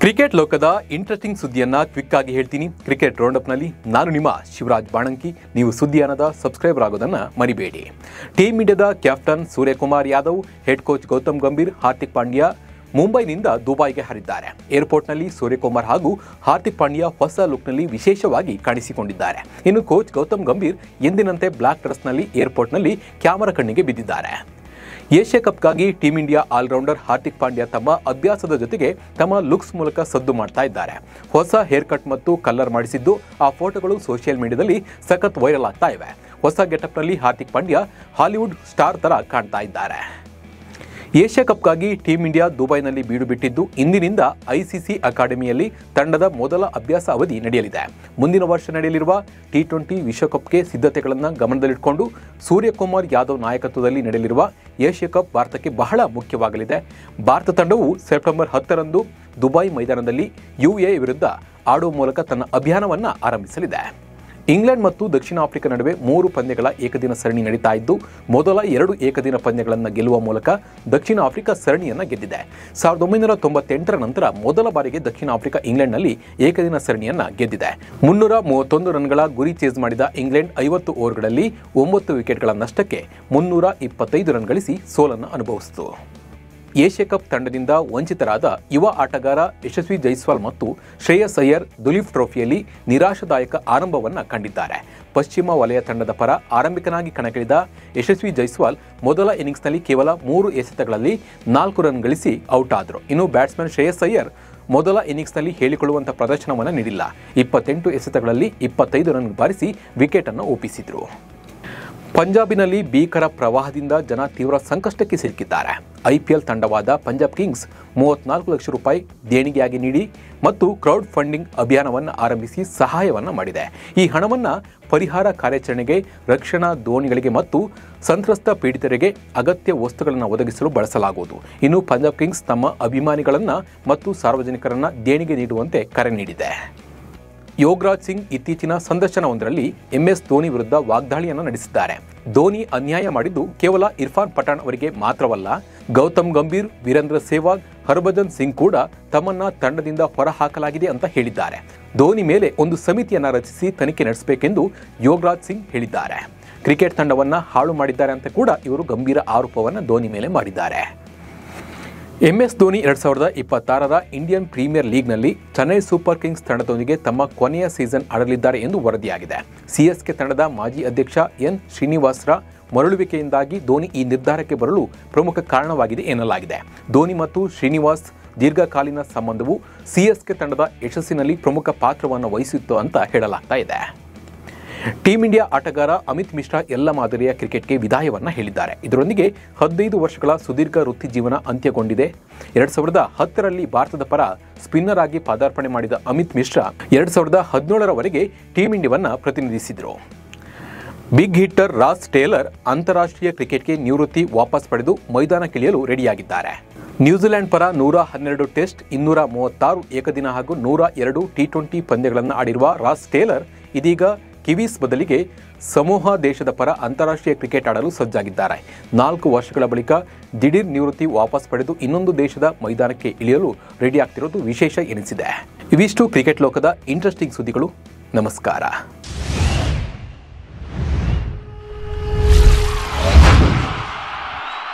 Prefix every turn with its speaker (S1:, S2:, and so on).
S1: Cricket ಲೋಕದ interesting ಸುದ್ದಿಯನ್ನ quick ಆಗಿ ಹೇಳ್ತೀನಿ. ಕ್ರಿಕೆಟ್ ರೌಂಡಪ್ ನಲ್ಲಿ ನಾನು ನಿಮ್ಮ ಶಿವರಾಜ್ ಬಾಣಂಕಿ. ನೀವು ಸುದ್ದಿಯಾನದ ಸಬ್ಸ್ಕ್ರೈಬರ್ ಆಗೋದನ್ನ ಮರಿಬೇಡಿ. ಟೀಮ್ ಇಂಡಿಯಾದ captain Suryakumar Yadav, head coach Gautam Gambhir, Hardik Pandya ಮುಂಬೈನಿಂದ ದುಬೈಗೆ ಹಾರಿದ್ದಾರೆ. ಏರ್ಪೋರ್ಟ್ನಲ್ಲಿ ಸೂರ್ಯಕುಮಾರ್ ಹಾಗೂ ಹಾರ್ದಿಕ್ ಪಾಂಡ್ಯ ಹೊಸ ಲುಕ್ನಲ್ಲಿ ವಿಶೇಷವಾಗಿ ಕಾಣಿಸಿಕೊಂಡಿದ್ದಾರೆ. ಇನ್ನು ಕೋಚ್ ಗೌತಮ್ ಗಂಭೀರ್ ಎಂದಿನಂತೆ ಬ್ಲಾಕ್ ಡ್ರೆಸ್ನಲ್ಲಿ ಏರ್ಪೋರ್ಟ್ನಲ್ಲಿ ಕ್ಯಾಮರಾ ಕಣ್ಣಿಗೆ ಬಿದ್ದಿದ್ದಾರೆ. ಏಷ್ಯಾ ಕಪ್ಗಾಗಿ team India all rounder Hardik Pandya ತಮ್ಮ ಅಭ್ಯಾಸದ ಜೊತೆಗೆ ತಮ್ಮ ಲುಕ್ಸ್ ಮೂಲಕ ಸದ್ದು ಮಾಡ್ತಾ ಇದ್ದಾರೆ. ಹೊಸ ಹೇರ್ ಕಟ್ ಮತ್ತು ಕಲರ್ ಮಾಡಿಸಿದ್ದು ಆ ಫೋಟೋಗಳು ಸೋಷಿಯಲ್ ಮೀಡಿಯಾದಲ್ಲಿ ಸಖತ್ ವೈರಲ್ ಆಗ್ತಾ ಇವೆ. ಹೊಸ ಗೆಟಪ್ನಲ್ಲಿ ಹಾರ್ದಿಕ್ ಪಾಂಡ್ಯ ಹಾಲಿವುಡ್ ಸ್ಟಾರ್ ತರ ಕಾಣ್ತಾ ಇದ್ದಾರೆ. ಏಷ್ಯಾ ಕಪ್ಗಾಗಿ ಟೀಮ್ ಇಂಡಿಯಾ ದುಬೈನಲ್ಲಿ ಬೀಡು ಬಿಟ್ಟಿದ್ದು, ಇಂದಿನಿಂದ ಐಸಿಸಿ ಅಕಾಡೆಮಿಯಲ್ಲಿ ತಂಡದ ಮೊದಲ ಅಭ್ಯಾಸ ಅವಧಿ ನಡೆಯಲಿದೆ. ಮುಂದಿನ ವರ್ಷ ನಡೆಯಲಿರುವ T20 ವಿಶ್ವಕಪ್ಗೆ ಸಿದ್ಧತೆಗಳನ್ನು ಗಮನದಲ್ಲಿಟ್ಟುಕೊಂಡು ಸೂರ್ಯಕುಮಾರ್ ಯಾದವ್ ನಾಯಕತ್ವದಲ್ಲಿ ನಡೆಯಲಿರುವ ಏಷ್ಯಾ ಕಪ್ ಭಾರತಕ್ಕೆ ಬಹಳ ಮುಖ್ಯವಾಗಲಿದೆ. ಭಾರತ ತಂಡವು ಸೆಪ್ಟೆಂಬರ್ 10ರಂದು ದುಬೈ ಮೈದಾನದಲ್ಲಿ UAE ವಿರುದ್ಧ ಆಡುವ ಮೂಲಕ ತನ್ನ ಅಭಿಯಾನವನ್ನು ಆರಂಭಿಸಲಿದೆ. ಇಂಗ್ಲೆಂಡ್ ಮತ್ತು ದಕ್ಷಿಣ ಆಫ್ರಿಕಾ ನಡುವೆ 3 ಪಂದ್ಯಗಳ ಏಕದಿನ ಸರಣಿ ನಡೀತಾ ಇದ್ದು, ಮೊದಲ 2 ಏಕದಿನ ಪಂದ್ಯಗಳನ್ನು ಗೆಲ್ಲುವ ಮೂಲಕ ದಕ್ಷಿಣ ಆಫ್ರಿಕಾ ಸರಣಿಯನ್ನು ಗೆದ್ದಿದೆ. 1998ರ ನಂತರ ಮೊದಲ ಬಾರಿಗೆ ದಕ್ಷಿಣ ಆಫ್ರಿಕಾ ಇಂಗ್ಲೆಂಡ್ನಲ್ಲಿ ಏಕದಿನ ಸರಣಿಯನ್ನು ಗೆದ್ದಿದೆ. 331 ರನ್ಗಳ ಗುರಿ ಚೇಸ್ ಮಾಡಿದ ಇಂಗ್ಲೆಂಡ್ 50 ಓವರ್ಗಳಲ್ಲಿ 9 ವಿಕೆಟ್ಗಳ ನಷ್ಟಕ್ಕೆ 325 ರನ್ ಗಳಿಸಿ ಸೋಲನ್ನು ಅನುಭವಿಸಿತು. ಏಷ್ಯಾ ಕಪ್ ತಂಡದಿಂದ ವಂಚಿತರಾದ ಯುವ ಆಟಗಾರ ಯಶಸ್ವಿ ಜೈಸ್ವಾಲ್ ಮತ್ತು ಶ್ರೇಯಸ್ ಅಯ್ಯರ್ ದುಲೀಪ್ ಟ್ರೋಫಿಯಲ್ಲಿ ನಿರಾಶಾದಾಯಕ ಆರಂಭವನ್ನು ಕಂಡಿದ್ದಾರೆ. ಪಶ್ಚಿಮ ವಲಯ ತಂಡದ ಪರ ಆರಂಭಿಕನಾಗಿ ಕಣಕ್ಕಿಳಿದ ಯಶಸ್ವಿ ಜೈಸ್ವಾಲ್ ಮೊದಲ ಇನ್ನಿಂಗ್ಸ್ನಲ್ಲಿ ಕೇವಲ 3 ಎಸೆತಗಳಲ್ಲಿ 4 ರನ್ ಗಳಿಸಿ ಔಟ್ ಆದರು. ಇನ್ನು ಬ್ಯಾಟ್ಸ್ಮನ್ ಶ್ರೇಯಸ್ ಅಯ್ಯರ್ ಮೊದಲ ಇನ್ನಿಂಗ್ಸ್ನಲ್ಲಿ ಹೇಳಿಕೊಳ್ಳುವಂಥ ಪ್ರದರ್ಶನವನ್ನು ನೀಡಿಲ್ಲ. 28 ಎಸೆತಗಳಲ್ಲಿ 25 ರನ್ ಬಾರಿಸಿ ವಿಕೆಟನ್ನು ಒಪ್ಪಿಸಿದರು. ಪಂಜಾಬಿನಲ್ಲಿ ಭೀಕರ ಪ್ರವಾಹದಿಂದ ಜನ ತೀವ್ರ ಸಂಕಷ್ಟಕ್ಕೆ ಸಿಲುಕಿದ್ದಾರೆ. IPL ತಂಡವಾದ ಪಂಜಾಬ್ ಕಿಂಗ್ಸ್ 34 ಲಕ್ಷ ರೂಪಾಯಿ ದೇಣಿಗೆಯಾಗಿ ನೀಡಿ ಮತ್ತು ಕ್ರೌಡ್ ಫಂಡಿಂಗ್ ಅಭಿಯಾನವನ್ನು ಆರಂಭಿಸಿ ಸಹಾಯವನ್ನು ಮಾಡಿದೆ. ಈ ಹಣವನ್ನು ಪರಿಹಾರ ಕಾರ್ಯಾಚರಣೆಗೆ, ರಕ್ಷಣಾ ದೋಣಿಗಳಿಗೆ ಮತ್ತು ಸಂತ್ರಸ್ತ ಪೀಡಿತರಿಗೆ ಅಗತ್ಯ ವಸ್ತುಗಳನ್ನು ಒದಗಿಸಲು ಬಳಸಲಾಗುವುದು. ಇನ್ನು ಪಂಜಾಬ್ ಕಿಂಗ್ಸ್ ತಮ್ಮ ಅಭಿಮಾನಿಗಳನ್ನು ಮತ್ತು ಸಾರ್ವಜನಿಕರನ್ನು ದೇಣಿಗೆ ನೀಡುವಂತೆ ಕರೆ ನೀಡಿದೆ. ಯೋಗರಾಜ್ ಸಿಂಗ್ ಇತ್ತೀಚಿನ ಸಂದರ್ಶನವೊಂದರಲ್ಲಿ MS ಧೋನಿ ವಿರುದ್ಧ ವಾಗ್ದಾಳಿಯನ್ನು ನಡೆಸಿದ್ದಾರೆ. ಧೋನಿ ಅನ್ಯಾಯ ಮಾಡಿದ್ದು ಕೇವಲ ಇರ್ಫಾನ್ ಪಠಾಣ್ ಅವರಿಗೆ ಮಾತ್ರವಲ್ಲ, ಗೌತಮ್ ಗಂಭೀರ್, ವೀರೇಂದ್ರ ಸೆಹ್ವಾಗ್, ಹರ್ಭಜನ್ ಸಿಂಗ್ ಕೂಡ ತಮ್ಮನ್ನ ತಂಡದಿಂದ ಹೊರಹಾಕಲಾಗಿದೆ ಅಂತ ಹೇಳಿದ್ದಾರೆ. ಧೋನಿ ಮೇಲೆ ಒಂದು ಸಮಿತಿಯನ್ನು ರಚಿಸಿ ತನಿಖೆ ನಡೆಸಬೇಕೆಂದು ಯೋಗರಾಜ್ ಸಿಂಗ್ ಹೇಳಿದ್ದಾರೆ. ಕ್ರಿಕೆಟ್ ತಂಡವನ್ನು ಹಾಳು ಮಾಡಿದ್ದಾರೆ ಅಂತ ಕೂಡ ಇವರು ಗಂಭೀರ ಆರೋಪವನ್ನು ಧೋನಿ ಮೇಲೆ ಮಾಡಿದ್ದಾರೆ. MS ಧೋನಿ 2026ರ ಇಂಡಿಯನ್ ಪ್ರೀಮಿಯರ್ ಲೀಗ್ನಲ್ಲಿ ಚೆನ್ನೈ ಸೂಪರ್ ಕಿಂಗ್ಸ್ ತಂಡದೊಂದಿಗೆ ತಮ್ಮ ಕೊನೆಯ ಸೀಸನ್ ಆಡಲಿದ್ದಾರೆ ಎಂದು ವರದಿಯಾಗಿದೆ. CSK ತಂಡದ ಮಾಜಿ ಅಧ್ಯಕ್ಷ N ಶ್ರೀನಿವಾಸ್ರ ಮರಳುವಿಕೆಯಿಂದಾಗಿ ಧೋನಿ ಈ ನಿರ್ಧಾರಕ್ಕೆ ಬರಲು ಪ್ರಮುಖ ಕಾರಣವಾಗಿದೆ ಎನ್ನಲಾಗಿದೆ. ಧೋನಿ ಮತ್ತು ಶ್ರೀನಿವಾಸ್ ದೀರ್ಘಕಾಲೀನ ಸಂಬಂಧವು CSK ತಂಡದ ಯಶಸ್ಸಿನಲ್ಲಿ ಪ್ರಮುಖ ಪಾತ್ರವನ್ನು ವಹಿಸಿತ್ತು ಅಂತ ಹೇಳಲಾಗ್ತಾ ಇದೆ. ಟೀಮ್ ಇಂಡಿಯಾ ಆಟಗಾರ ಅಮಿತ್ ಮಿಶ್ರಾ ಎಲ್ಲ ಮಾದರಿಯ ಕ್ರಿಕೆಟ್ಗೆ ವಿದಾಯವನ್ನು ಹೇಳಿದ್ದಾರೆ. ಇದರೊಂದಿಗೆ 15 ವರ್ಷಗಳ ಸುದೀರ್ಘ ವೃತ್ತಿ ಜೀವನ ಅಂತ್ಯಗೊಂಡಿದೆ. 2010ರಲ್ಲಿ ಭಾರತದ ಪರ ಸ್ಪಿನ್ನರ್ ಆಗಿ ಪದಾರ್ಪಣೆ ಮಾಡಿದ ಅಮಿತ್ ಮಿಶ್ರಾ 2017ರವರೆಗೆ ಟೀಮ್ ಇಂಡಿಯಾವನ್ನು ಪ್ರತಿನಿಧಿಸಿದರು. ಬಿಗ್ ಹಿಟ್ಟರ್ ರಾಸ್ ಟೇಲರ್ ಅಂತಾರಾಷ್ಟ್ರೀಯ ಕ್ರಿಕೆಟ್ಗೆ ನಿವೃತ್ತಿ ವಾಪಸ್ ಪಡೆದು ಮೈದಾನಕ್ಕಿಳಿಯಲು ರೆಡಿಯಾಗಿದ್ದಾರೆ. ನ್ಯೂಜಿಲೆಂಡ್ ಪರ 112 ಟೆಸ್ಟ್, 236 ಏಕದಿನ ಹಾಗೂ 102 T20 ಪಂದ್ಯಗಳನ್ನು ಆಡಿರುವ ರಾಸ್ ಟೇಲರ್ ಇದೀಗ ಕಿವೀಸ್ ಬದಲಿಗೆ ಸಮೋಹ ದೇಶದ ಪರ ಅಂತಾರಾಷ್ಟ್ರೀಯ ಕ್ರಿಕೆಟ್ ಆಡಲು ಸಜ್ಜಾಗಿದ್ದಾರೆ. 4 ವರ್ಷಗಳ ಬಳಿಕ ದಿಢೀರ್ ನಿವೃತ್ತಿ ವಾಪಸ್ ಪಡೆದು ಇನ್ನೊಂದು ದೇಶದ ಮೈದಾನಕ್ಕೆ ಇಳಿಯಲು ರೆಡಿ ಆಗ್ತಿರೋದು ವಿಶೇಷ ಎನಿಸಿದೆ. ಇವಿಷ್ಟು ಕ್ರಿಕೆಟ್ ಲೋಕದ ಇಂಟ್ರೆಸ್ಟಿಂಗ್ ಸುದ್ದಿಗಳು. ನಮಸ್ಕಾರ.